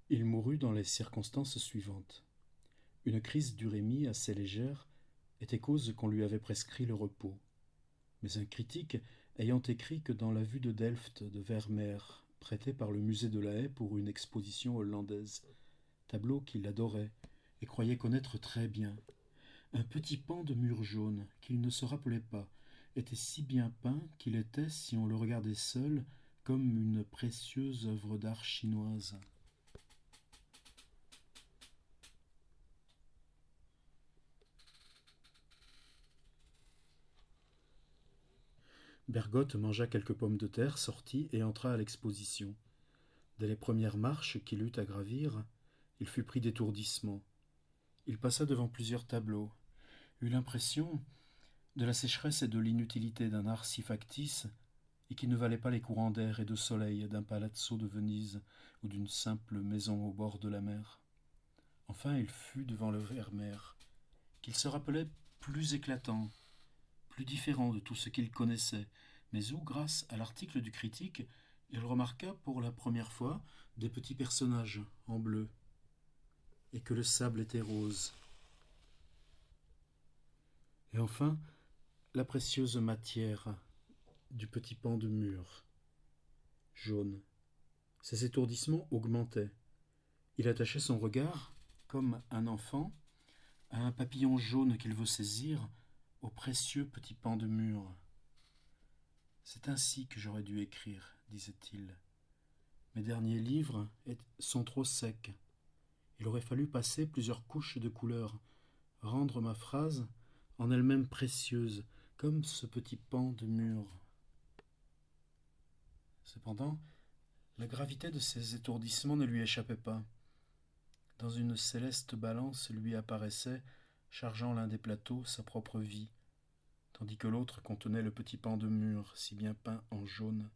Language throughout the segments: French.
Il mourut dans les circonstances suivantes. Une crise d'urémie assez légère était cause qu'on lui avait prescrit le repos. Mais un critique, ayant écrit que dans la vue de Delft de Vermeer, prêté par le musée de La Haye pour une exposition hollandaise, tableau qu'il adorait et croyait connaître très bien, un petit pan de mur jaune qu'il ne se rappelait pas était si bien peint qu'il était, si on le regardait seul, comme une précieuse œuvre d'art chinoise. Bergotte mangea quelques pommes de terre, sortit et entra à l'exposition. Dès les premières marches qu'il eut à gravir, il fut pris d'étourdissement. Il passa devant plusieurs tableaux, eut l'impression de la sécheresse et de l'inutilité d'un art si factice et qui ne valait pas les courants d'air et de soleil d'un palazzo de Venise ou d'une simple maison au bord de la mer. Enfin il fut devant le Vermeer, qu'il se rappelait plus éclatant, plus différent de tout ce qu'il connaissait, mais où, grâce à l'article du critique, il remarqua pour la première fois des petits personnages en bleu, et que le sable était rose. Et enfin, la précieuse matière du petit pan de mur, jaune. Ses étourdissements augmentaient. Il attachait son regard, comme un enfant, à un papillon jaune qu'il veut saisir, au précieux petit pan de mur. C'est ainsi que j'aurais dû écrire, disait-il. Mes derniers livres sont trop secs. Il aurait fallu passer plusieurs couches de couleurs, rendre ma phrase en elle-même précieuse, comme ce petit pan de mur. Cependant, la gravité de ces étourdissements ne lui échappait pas. Dans une céleste balance lui apparaissait, chargeant l'un des plateaux, sa propre vie, tandis que l'autre contenait le petit pan de mur, si bien peint en jaune.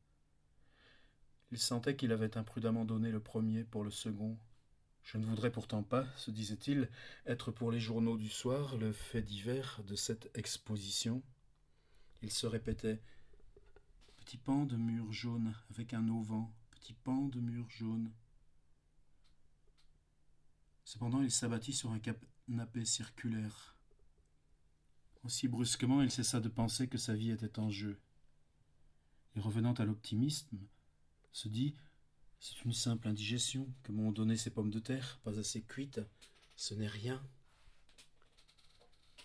Il sentait qu'il avait imprudemment donné le premier pour le second. Je ne voudrais pourtant pas, se disait-il, être pour les journaux du soir le fait divers de cette exposition. Il se répétait: petit pan de mur jaune avec un auvent, petit pan de mur jaune. Cependant, il s'abattit sur un canapé circulaire. Aussi brusquement, il cessa de penser que sa vie était en jeu. Et revenant à l'optimisme, se dit: c'est une simple indigestion que m'ont donné ces pommes de terre, pas assez cuites. Ce n'est rien.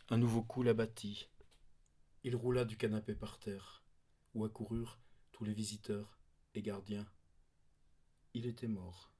Un nouveau coup l'abattit. Il roula du canapé par terre, où accoururent tous les visiteurs et gardiens. Il était mort.